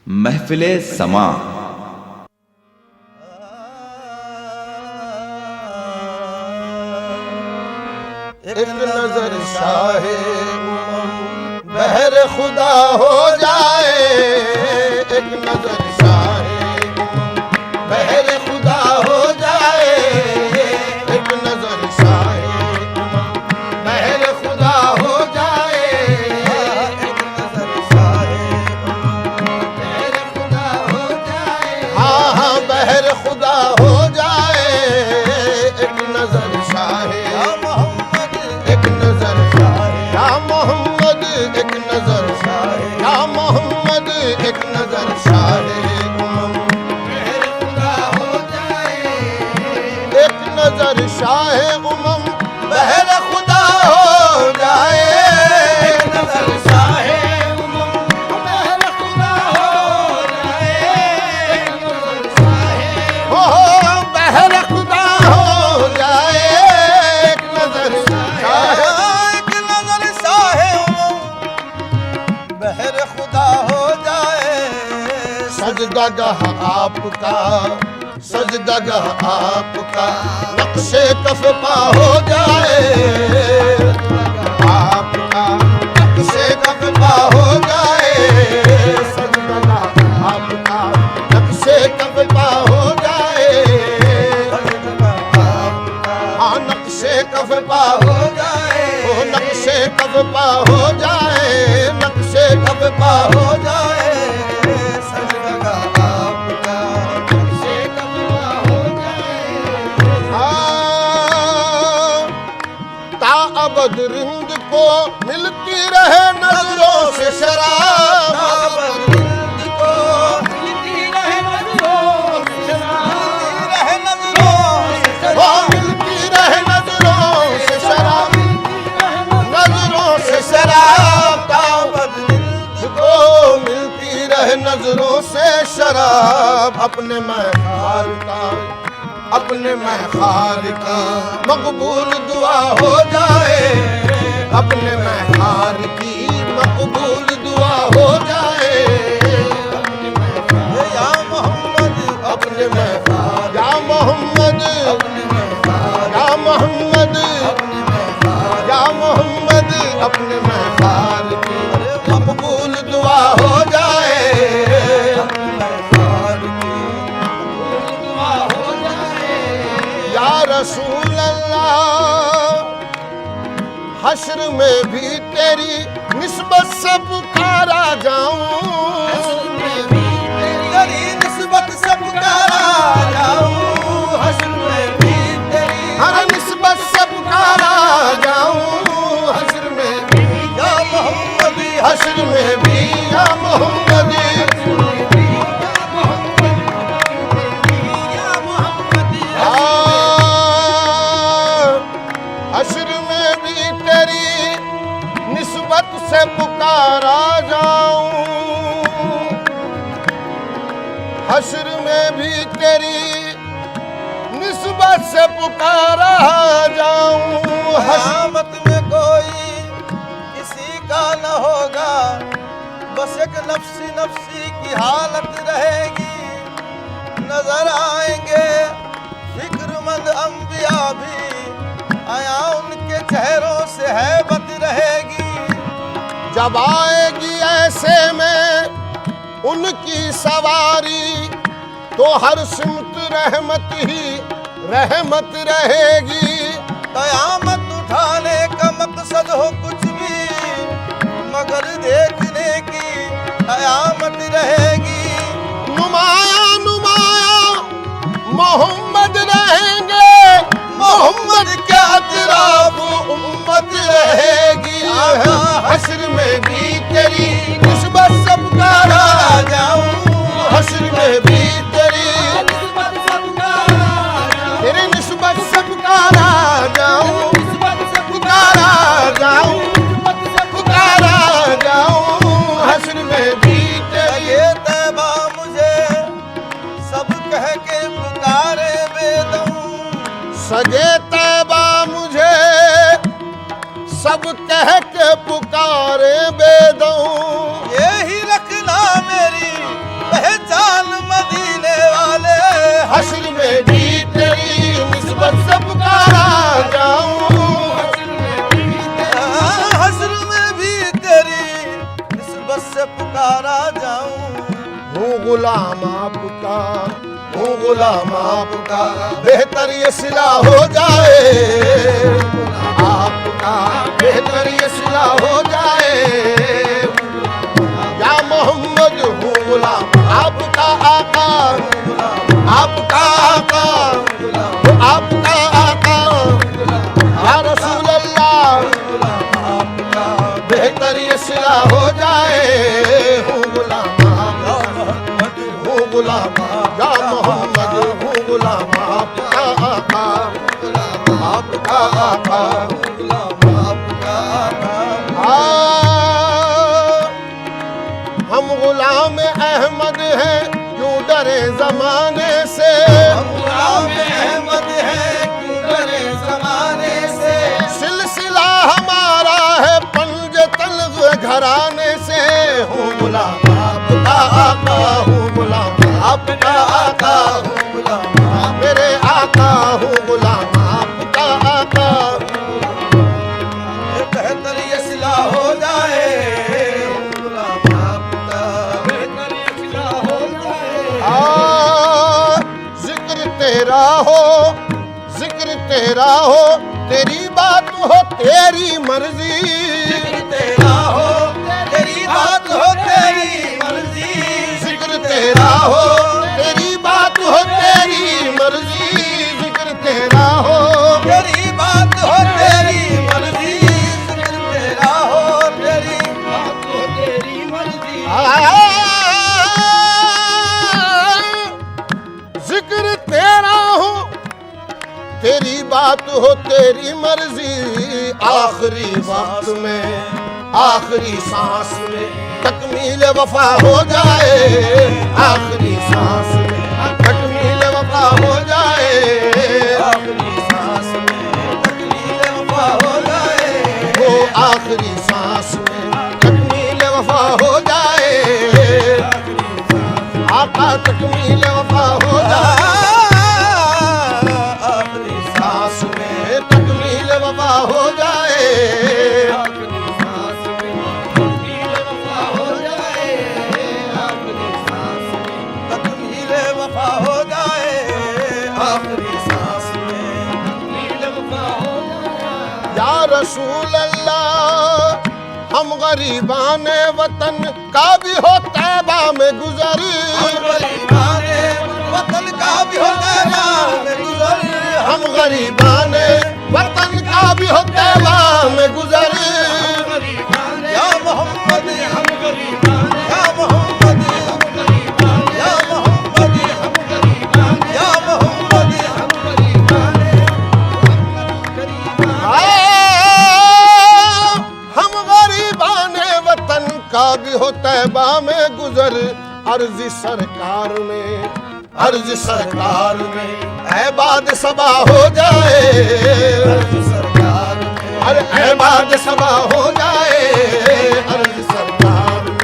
महफिले समा। एक नजर शाहे बहर खुदा हो जाए, एक नजर शाहे बहर खुदा हो जाए, एक नजर शाहे बहर खुदा हो जाए, एक नजर शाहे बहर खुदा हो जाए, हाँ हाँ बहर खुदा हो जाए, एक नजर शाहे एक नजर या मोहम्मद, एक नजर या मोहम्मद, एक नजर शाहे बहर खुदा हो जाए, एक नजर शाहे उमम बहर खुदा हो जाए, एक नजर शाहे उमम बहर खुदा हो जाए, एक नजर शाहे हो बहर खुदा हो जाए, एक नजर शाहे बहर खुदा हो जाए, सजदागह आपका सजदागह आपका नक्शे कफ पा हो जाए, आपका नक्शे कफ पा हो जाए, सजदागह आपका नक्शे कफ पा हो जाए, हाँ नक्शे कफ पा हो जाए, ओ नक्शे कफ पा हो जाए, नक्शे कफ पा हो जाए, सजदा आपका नक्शे कफ पा हो जाए, हाँ ता अबद रिंद को मिलती रहे नजरों से शराब, रिंद को मिलती रहे नजरों से शराब, मिलती रहे नजरों से शराब, नजरों से शराब, ताबद को मिलती रहे नजरों से शराब, अपने महखार का अपने महखार का मकबूल दुआ हो जाए, अपने महखार की मकबूल दुआ हो जाए, अपने महखार या मोहम्मद, अपने महखार या मोहम्मद, अपने महखार या मोहम्मद, अपने महखार या मोहम्मद, अपने महखार की मकबूल दुआ हो जाए, अपने महखार की मकबूल दुआ हो जाए, या रसूल अल्लाह हश्र में भी तेरी निस्बत से पुकारा जाऊं, हश्र में भी तेरी निस्बत से पुकारा जाऊं, हश्र में भी तेरी हर निस्बत से पुकारा जाऊं, हश्र में भी या मोहम्मद, हश्र में भी या मोहम्मद, हश्र में भी तेरी निस्बत से पुकारा जाऊं, हश्र में भी तेरी निस्बत से पुकारा जाऊं, हशामत में कोई किसी का न होगा, बस एक नफ्सी नफ्सी की हालत रहेगी, नजर आएंगे फिक्रमंद अंबिया भी, आया उनके चेहरों से हैबत रहेगी, जब आएगी ऐसे में उनकी सवारी, तो हर सिमत रहमत ही रहमत रहेगी, कयामत उठाने का मकसद हो कुछ भी, मगर देखने की कयामत रहेगी, नुमाया नुमाया मोहम्मद रहेंगे, मोहम्मद क्या अतराफ उम्मत रहेगी, हश्र में भी तेरी निस्बत से पुकारा जाऊं, हश्र में भी तेरी निस्बत से पुकारा जाऊं, तेरी निस्बत से पुकारा जाऊं, पुकारा जाऊं, पुकारा जाऊं, हश्र में भी तेरी तैबा मुझे सब कह के पुकारे बेदम, सगे तैबा मुझे सब कह के पुकारे बेदम, यही रखना मेरी पुकारा जाऊं, हूँ गुलाम आपका, हूँ गुलाम आपका, बेहतर ये सिला हो जाए आपका, बेहतर ये सिला हो जाए। या मोहम्मद हूँ गुलाम आपका आका, आपका आका, आपका आका, या रसूल अल्लाह, बेहतर ये सिला हो जाए। हूँ गुलाम हूँ गुलाम या मोहम्मद, हूँ गुलाम आपका आका, आपका आका, हम गुलाम अहमद हैं क्यों डरे जमाने से, हम गुलाम अहमद हैं क्यों डरे जमाने से, सिलसिला हमारा है पंजे तल्ग घराने से। हूँ गुलाम आपका आका, हूँ गुलाम आपका आका, हूँ गुलाम मेरे आका, हूँ गुलाम आपका आका, बेहतर ये सिला हो जाए, गुलाम आपका, बेहतर ये सिला हो जाए। जिक्र तेरा हो, जिक्र तेरा हो, तेरी बात हो तेरी मर्जी, जिक्र तेरा हो, तेरी बात हो तेरी मर्जी, जिक्र तेरा हो, तेरी बात हो तेरी मर्जी, जिक्र तेरा हो, तेरी बात हो तेरी मर्जी, जिक्र तेरा हो, तेरी बात हो तेरी मर्जी। जिक्र तेरा हो, तेरी बात हो तेरी मर्जी, आखिरी वक्त में, आखिरी सांस में तकमील वफा हो जाए, आखिरी सांस में तकमील वफा हो जाए, आखिरी सांस में तकमील वफा हो जाए, वो आखिरी सांस में तकमील वफा हो जाए, आका तकमील वफा हो जाए, आखिरी सांस में तकमील वफा हो जाए, आखिरी सांस में तकमील वफा हो जाए, आखिरी सांस में तकमील वफा हो जाए, आखिरी सांस में तकमील वफा हो जाए। या रसूल अल्लाह, हम गरीबान वतन का भी हो तैबा में गुजर, हम गरीबाने वतन का भी हो तैबा में गुजर, हम गरीबान वतन का भी हो तैबा में गुजर, या मोहम्मद हम गरीबान, या मोहम्मद हम गरीबान, या मोहम्मद हम गरीबान, या मोहम्मद हम गरीबान, हम गरीबान वतन का भी हो तैबा में गुजर, अर्ज़ सरकार में, अर्ज़ सरकार में ऐबाद सबा हो जाए, अर्ज़ सरकार में, अरे ऐबाद सबा हो जाए, अर्ज़ सरकार में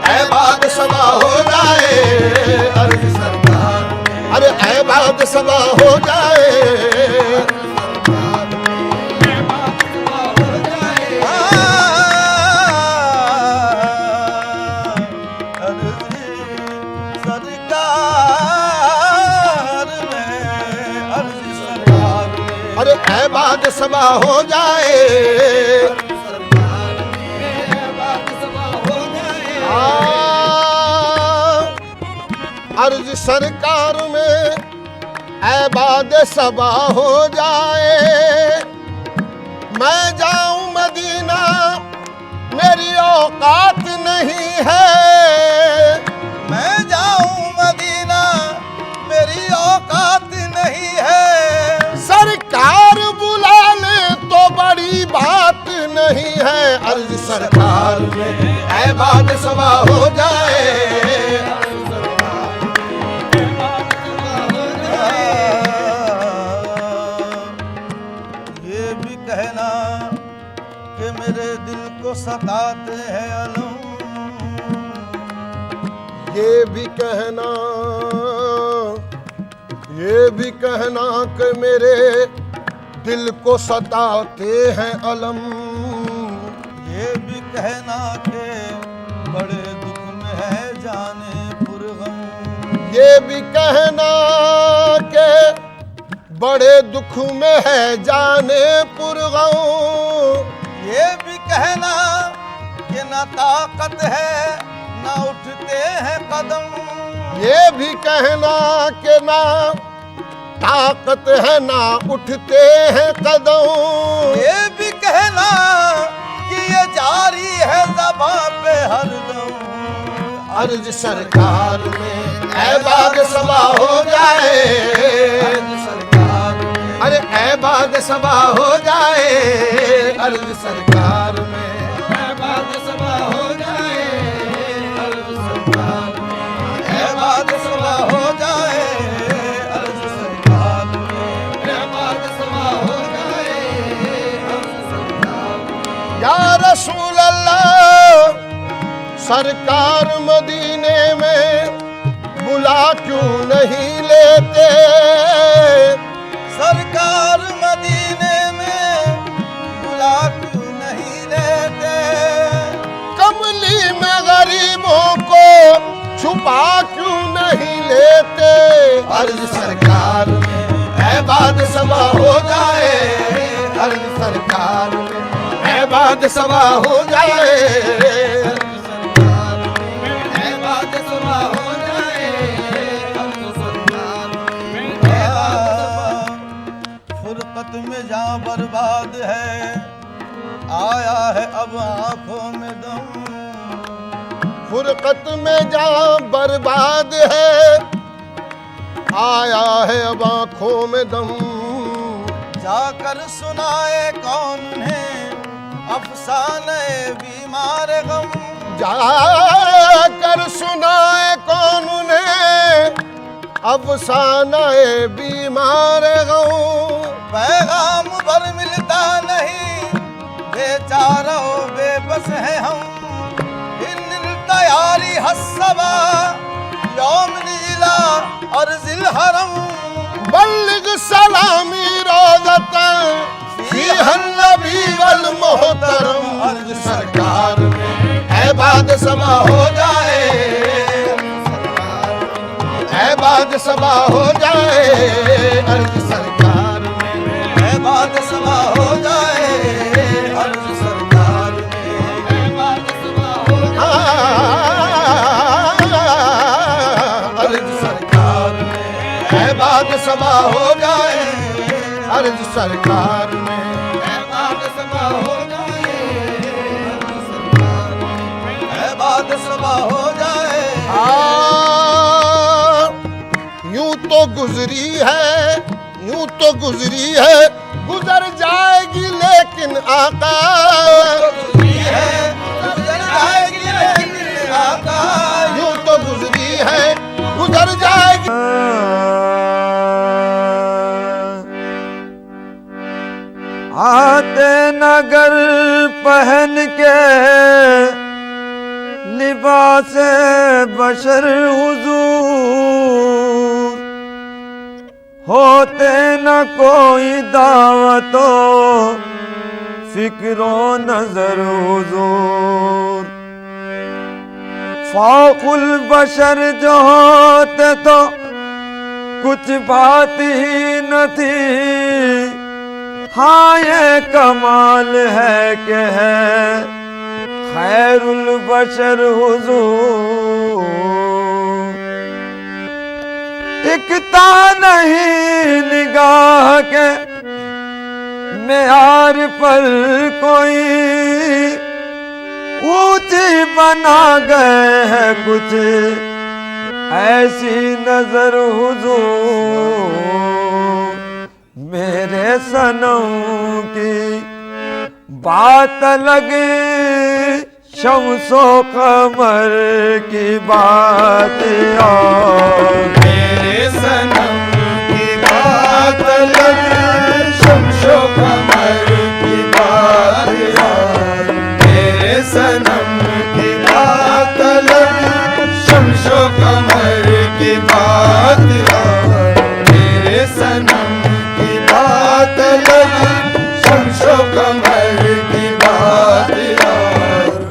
ऐबाद सबा हो जाए, अर्ज़ सरकार में, अरे ऐबाद सबा हो जाए, अरे ऐबाद सबा हो जाए, अर्ज़ सरकार में ऐबाद सबा हो जाए, मैं जाऊं मदीना मेरी औकात नहीं है, मैं जाऊं मदीना मेरी औकात नहीं है, सरकार बुला ले तो बड़ी बात नहीं है, अर्ज़ सरकार में ऐबाद सबा हो जाए, ये भी कहना कि मेरे दिल को सताते हैं अलम, ये भी कहना, ये भी कहना कि मेरे दिल को सताते हैं अलम, ये भी कहना कि बड़े दुख जाने पुरगम। ये भी कहना के बड़े दुख में है जाने पुरगम। ये भी कहना कि न ताकत है न उठते हैं कदम। ये भी कहना के ना ताकत है ना उठते हैं कदम। ये भी कहना कि ये जारी है ज़बां पे हरदम। अर्ज सरकार में ऐबाद सभा हो जाए। अर्ज सरकार में, अरे ऐबाद सभा हो जाए। अर्ज सरकार में ऐबाद सभा हो जाए। अर्ज सरकार में ऐबाद सभा हो जाए। अर्ज सरकार में ऐबाद सभा हो जाए। अर्ज सरकार में या रसूल अल्लाह सरकार मदीने में बुला क्यों नहीं लेते। सरकार मदीने में बुला क्यों नहीं लेते। कमली में गरीबों को छुपा क्यों नहीं लेते। अर्ज सरकार में ऐबाद सभा हो जाए। अर्ज सरकार में ऐबाद सभा हो जाए। फुरकत में जहाँ बर्बाद है आया है अब आंखों में दम। फुरकत में जहाँ बर्बाद है आया है अब आंखों में दम। जाकर सुनाए कौन उन्हें अफसाने बीमार गम। जाकर सुनाए कौन उन्हें अफसानाए बीमार गम। पैगाम भर मिलता नहीं बेचारों बेबस है हम। इन तैयारी हस्सबा यौम नीला और जिल हरम। बल्लिग सलामी रोज़तन फीहन नबी वल मोहतरम। अर्ज सरकार में ऐबाद सभा हो जाए। ऐबाद सभा हो जाए। अर्ज सरकार में ऐबाद सभा हो जाए। अर्ज सरकार में ऐबाद सभा हो जाए। अर्ज सरकार में ऐबाद सभा हो जाए। अर्ज सरकार में ऐबाद सभा हो जाए। अर्ज सरकार में ऐबाद सभा हो जाए। यूं तो गुजरी है, यूं तो गुजरी है, गुजर जाएगी लेकिन आका। गुजरी है गुजर जाएगी लेकिन आका। यूं तो गुजरी है गुजर जाएगी। आते नगर पहन के लिबास बशर हुजूर। होते न कोई दावतो फिक्रो नजर हुजूर। फाकुल बशर जो होते तो कुछ बात ही न थी। हाँ ये कमाल है कि है खैरुल बशर हुजूर। टिकता नहीं निगाह के मेयार पर कोई। ऊंची बना गए है कुछ ऐसी नजर हुजूर। मेरे सनम की बात लगे शम्सो कमर की बात और। मेरे सनम की बात लगे शम्सो कमर की बात और। मेरे सनम की बात लगे शम्सो कमर की बात और। मेरे सनम की बात लगे शम्सो कमर की बात और।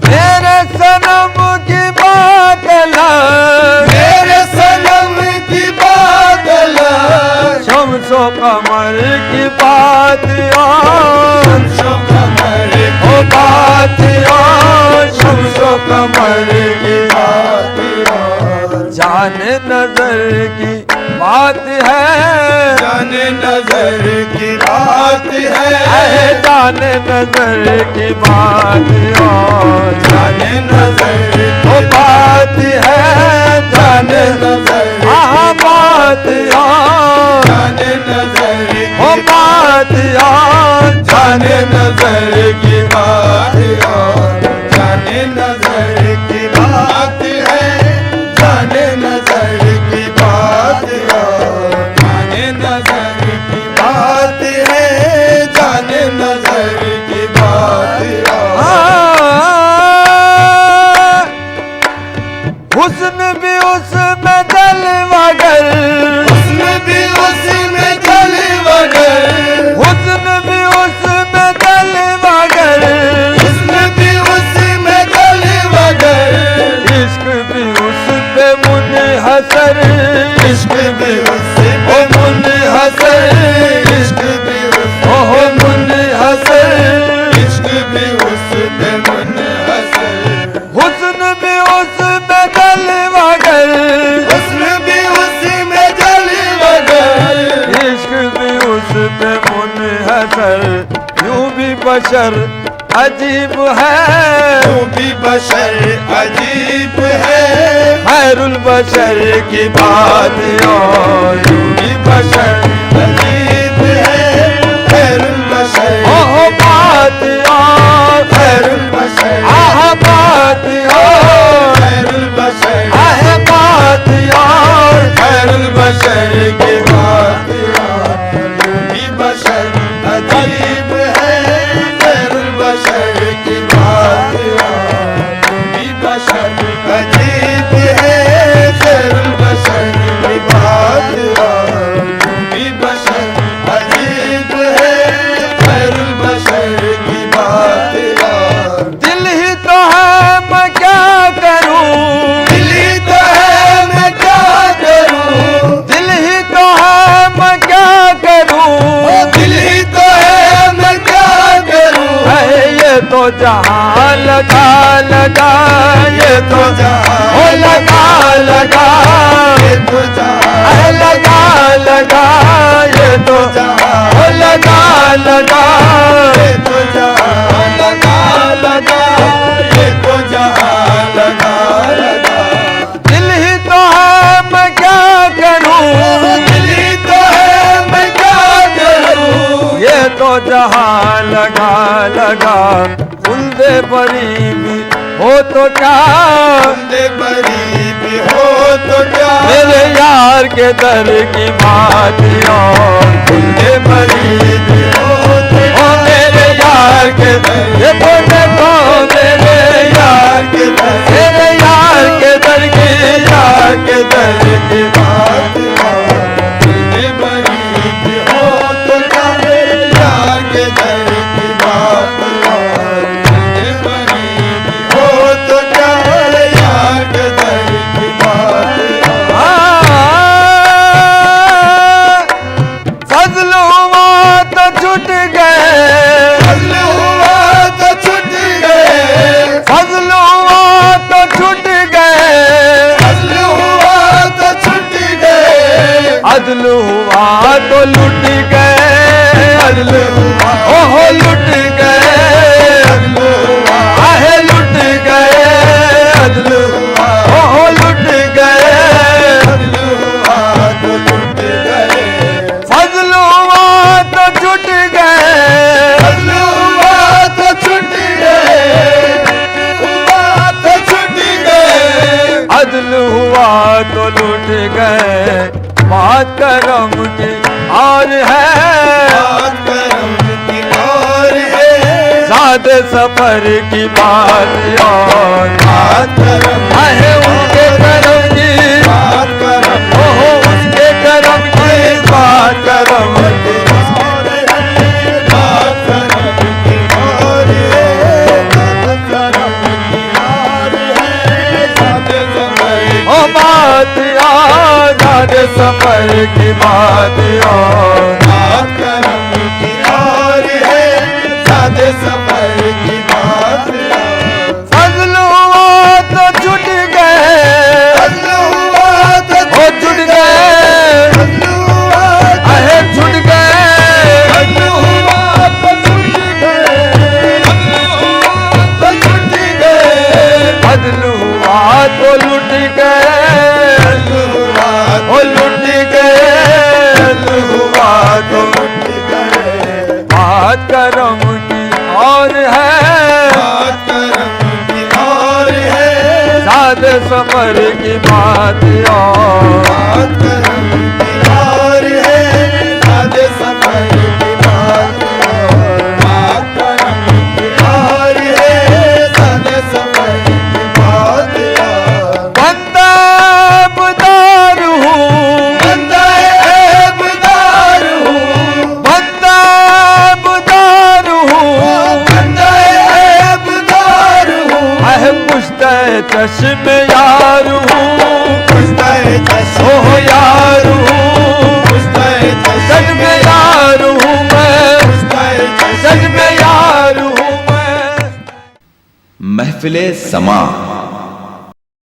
मेरे सनम की बात लगे कमर की बात शमशो कमर ओ बात शमशो कमर की बात जाने नजर की बात है जाने नजर की बात है जाने नजर की बात जाने नजर ओ बात है जाने नजर बात जाने नजर ओ बात जाने नजर की बात जाने नजर की बात है जाने नजर की बात जाने नजर की बात है जाने नजर की बात हुस्न भी उसमें जलवागर उसमें भी उसमें जलवागर हुस्न भी उसमें जलवागर उसमें भी उसमें जलवागर इश्क भी उस पे मुनहसर इश्क भी उससे मुनहसर इश्क भी उससे ओहो मुनहसर इश्क भी उससे मुनहसर हुस्न भी उसमें जलवागर उसमें भी उसमें जलवागर इश्क भी उस पे मुनहसर यूं भी बशर अजीब है तू भी बशर अजीब है खैरुल बशर की बात यूं भी बशर अजीब है खैरुल बशर ओहो बात खैरुल बशर आह बात खैरुल बशर आह बात खैरुल बशर की बात तू भी बशर अजीब है खैरुल बशर की बात तू भी बशर अजीब है खैरुल बशर की बात तू भी बशर अजीब है खैरुल बशर की बात दिल ही तो है मैं क्या करूं दिल ही तो है मैं क्या करूं दिल ही तो है मैं क्या करूं दिल ही तो है मैं क्या करूं ये तो जहां लगा लगा ये तो जहां ओ लगा लगा ये तो जहां लगा लगा ये तो ओ लगा लगा ये तो जहां लगा लगा ये तो जहां लगा लगा दिल ही तो है मैं क्या करूं दिल ही तो है मैं क्या करूं ये तो जहां लगा लगा उल्दे बरी भी हो तो क्या बंदे बरी भी हो तो क्या मेरे यार के दर की बात और उल्दे बरी भी हो तो ओ मेरे यार के दर ये तो देखो मेरे यार के दर मेरे यार के दर की यार के दर की बात बंदे बरी भी हो तो क्या मेरे यार के दर की बात बंदे बरी भी हो तो क्या मेरे यार के दर की बात फजल हुआ तो छूट गए फजल हुआ तो छूट गए फजल हुआ तो छूट गए फजल हुआ तो छूट गए अदल हुआ तो लुट गए अदल हुआ ओहो लुट गए फजल हुआ आहे लुट गए अदल हुआ ओहो लुट गए फजल हुआ तो छूट गए फजल हुआ तो छूट गए फजल हुआ तो छूट गए हुआ तो छूट गए अदल हुआ तो लुट गए बात करम की और है बात करम की और है सादे सफर की बात और बात करम आहे उनके करम की बात करम ओहो उसके करम की बात करम की और है बात करम की और है बात करम की और है सादे सफर ओ बात याद सफर की बात और बात करम की और है, सादे सफर की बात और। फजल हुआ तो छुट गए, फजल हुआ तो ओ छुट गए, फजल हुआ तो अहे छुट गए, फजल हुआ तो छूट गए, तो छूट गए, फजल हुआ तो लुट गए, फजल हुआ ओ लुट गए, फजल हुआ तो छूट गए। बात करम की और है, बात करम की और है, सादे सफर की बात और बात करम की और है, सादे सफर की बात और। बात करम की और है, सादे सफर की बात और। बंदा बदार हूँ, बंदा ऐबदार हूँ, बंदा बदार हूँ, बंदा ऐबदार हूँ, अह पुश्ते चश्मे यार हूँ, पुश्ते चश्मे ओह यार हूँ, पुश्ते सच में यार हूँ मैं, सच में यार हूँ मैं। महफिले समा